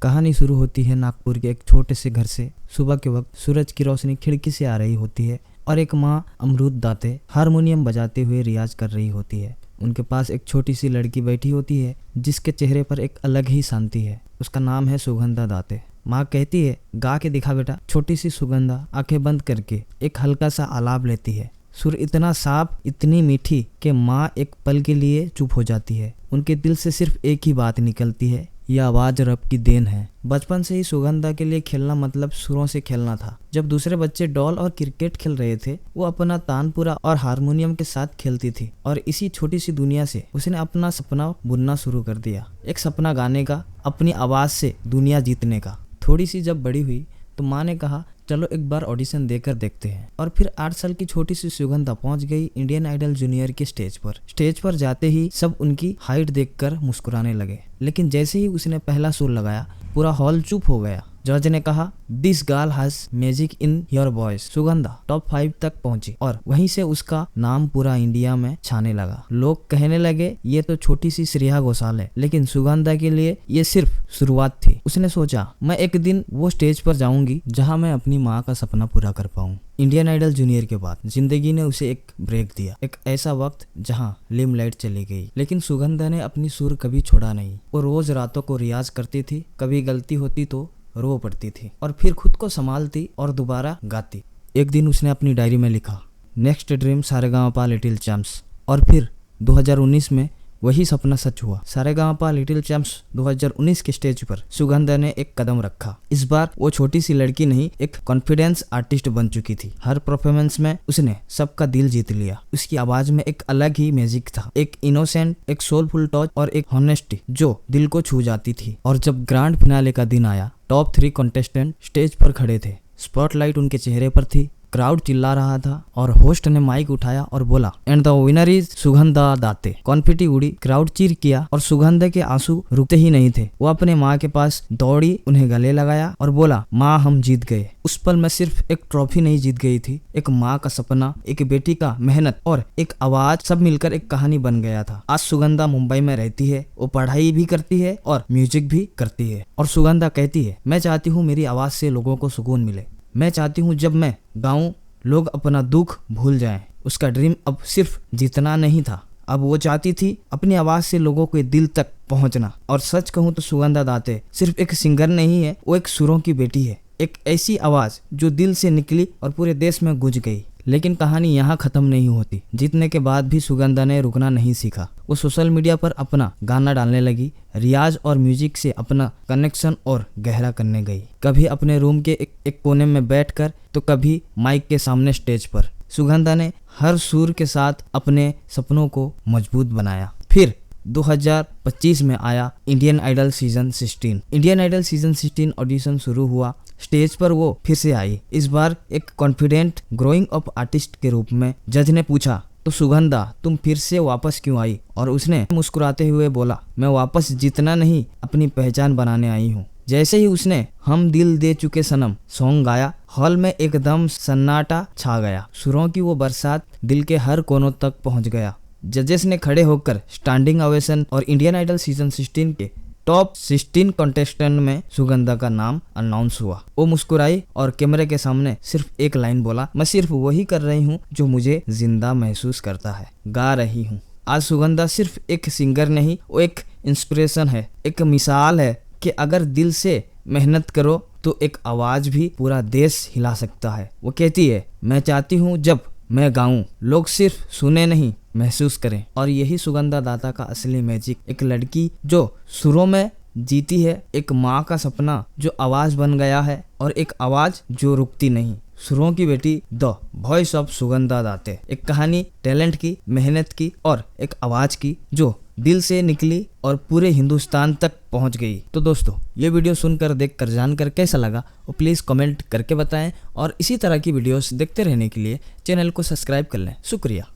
कहानी शुरू होती है नागपुर के एक छोटे से घर से। सुबह के वक्त सूरज की रोशनी खिड़की से आ रही होती है और एक माँ अमरूद दाते हारमोनियम बजाते हुए रियाज कर रही होती है। उनके पास एक छोटी सी लड़की बैठी होती है जिसके चेहरे पर एक अलग ही शांति है। उसका नाम है सुगंधा दाते। माँ कहती है, गा के दिखा बेटा। छोटी सी सुगंधा आंखें बंद करके एक हल्का सा आलाप लेती है। सुर इतना साफ, इतनी मीठी कि माँ एक पल के लिए चुप हो जाती है। उनके दिल से सिर्फ एक ही बात निकलती है, यह आवाज रब की देन है। बचपन से ही सुगंधा के लिए खेलना मतलब सुरों से खेलना था। जब दूसरे बच्चे डॉल और क्रिकेट खेल रहे थे, वो अपना तानपुरा और हारमोनियम के साथ खेलती थी और इसी छोटी सी दुनिया से उसने अपना सपना बुनना शुरू कर दिया। एक सपना गाने का, अपनी आवाज से दुनिया जीतने का। थोड़ी सी जब बड़ी हुई तो माँ ने कहा, चलो एक बार ऑडिशन देकर देखते हैं। और फिर 8 साल की छोटी सी सुगंधा पहुंच गई इंडियन आइडल जूनियर के स्टेज पर। स्टेज पर जाते ही सब उनकी हाइट देखकर मुस्कुराने लगे, लेकिन जैसे ही उसने पहला सुर लगाया, पूरा हॉल चुप हो गया। जज ने कहा, this girl has magic in your voice. Sugandha top 5 तक पहुंची और वहीं से उसका नाम पूरा इंडिया में छाने लगा। लोग कहने लगे, ये तो छोटी सी श्रेया घोषाल है, लेकिन सुगंधा के लिए ये सिर्फ शुरुआत थी। उसने सोचा, मैं एक दिन वो स्टेज पर जाऊंगी जहां मैं अपनी माँ का सपना पूरा कर पाऊं। इंडियन आइडल जूनियर के बाद जिंदगी ने उसे एक ब्रेक दिया, एक ऐसा वक्त जहां लिमलाइट चली गई, लेकिन सुगंधा ने अपनी सुर कभी छोड़ा नहीं। वो रोज रातों को रियाज करती थी, कभी गलती होती तो रो पड़ती थी और फिर खुद को संभालती और दोबारा गाती। एक दिन उसने अपनी डायरी में लिखा, next dream Sa Re Ga Ma Pa little champs. और फिर 2019 में वही सपना सच हुआ। सारेगामापा लिटिल चैम्प्स 2019 के स्टेज पर सुगंधा ने एक कदम रखा। इस बार वो छोटी सी लड़की नहीं, एक कॉन्फिडेंस आर्टिस्ट बन चुकी थी। हर परफॉर्मेंस में उसने सबका दिल जीत लिया। उसकी आवाज में एक अलग ही मैजिक था, एक इनोसेंट, एक सोलफुल टच और एक हॉनेस्टी जो दिल को छू जाती थी। और जब ग्रैंड फिनाले का दिन आया, टॉप 3 कंटेस्टेंट स्टेज पर खड़े थे। स्पॉटलाइट उनके चेहरे पर थी, क्राउड चिल्ला रहा था और होस्ट ने माइक उठाया और बोला, and the winner is Sugandha दाते। कॉन्फिटी उड़ी, क्राउड चीर किया और सुगंधा के आंसू रुकते ही नहीं थे। वो अपने माँ के पास दौड़ी, उन्हें गले लगाया और बोला, माँ हम जीत गए। उस पल में सिर्फ एक ट्रॉफी नहीं जीत गई थी, एक माँ का सपना, एक बेटी का मेहनत और एक आवाज, सब मिलकर एक कहानी बन गया था। आज सुगंधा मुंबई में रहती है, वो पढ़ाई भी करती है और म्यूजिक भी करती है। और सुगंधा कहती है, मैं चाहती हूँ मेरी आवाज से लोगों को सुकून मिले। मैं चाहती हूँ जब मैं गाऊं लोग अपना दुख भूल जाएं। उसका ड्रीम अब सिर्फ जीतना नहीं था, अब वो चाहती थी अपनी आवाज से लोगों के दिल तक पहुंचना। और सच कहूँ तो सुगंधा दाते सिर्फ एक सिंगर नहीं है, वो एक सुरों की बेटी है। एक ऐसी आवाज जो दिल से निकली और पूरे देश में गूंज गई। लेकिन कहानी यहाँ खत्म नहीं होती। जीतने के बाद भी सुगंधा ने रुकना नहीं सीखा। वो सोशल मीडिया पर अपना गाना डालने लगी, रियाज और म्यूजिक से अपना कनेक्शन और गहरा करने गई। कभी अपने रूम के एक कोने में बैठकर तो कभी माइक के सामने स्टेज पर। सुगंधा ने हर सुर के साथ अपने सपनों को मजबूत बनाया। फिर 2025 में आया Indian Idol season 16। Indian Idol season 16 audition शुरू हुआ। स्टेज पर वो फिर से आई, इस बार एक कॉन्फिडेंट ग्रोइंग अप आर्टिस्ट के रूप में। जज ने पूछा, तो सुगंधा तुम फिर से वापस क्यों आई? और उसने मुस्कुराते हुए बोला, मैं वापस जीतना नहीं, अपनी पहचान बनाने आई हूँ। जैसे ही उसने हम दिल दे चुके सनम सॉन्ग गाया, हॉल में एकदम सन्नाटा छा गया। सुरों की वो बरसात दिल के हर कोनों तक पहुंच गया। जजेस ने खड़े होकर स्टैंडिंग ओवेशन और इंडियन आइडल सीजन 16 के टॉप 16 कंटेस्टेंट में सुगंधा का नाम अनाउंस हुआ। वो मुस्कुराई और कैमरे के सामने सिर्फ एक लाइन बोला, मैं सिर्फ वही कर रही हूँ जो मुझे जिंदा महसूस करता है, गा रही हूँ। आज सुगंधा सिर्फ एक सिंगर नहीं, वो एक इंस्पिरेशन है, एक मिसाल है कि अगर दिल से मेहनत करो तो एक आवाज भी पूरा देश हिला सकता है। वो कहती है, मैं चाहती हूँ जब मैं गाऊं लोग सिर्फ सुने नहीं, महसूस करें। और यही सुगंधा दाता का असली मैजिक। एक लड़की जो सुरों में जीती है, एक माँ का सपना जो आवाज बन गया है और एक आवाज जो रुकती नहीं। सुरों की बेटी, द वॉइस ऑफ सुगंधा दाते। एक कहानी टैलेंट की, मेहनत की और एक आवाज की जो दिल से निकली और पूरे हिंदुस्तान तक पहुंच गई। तो दोस्तों, ये वीडियो सुनकर, देखकर, जानकर कैसा लगा वो प्लीज़ कमेंट करके बताएं और इसी तरह की वीडियोस देखते रहने के लिए चैनल को सब्सक्राइब कर लें। शुक्रिया।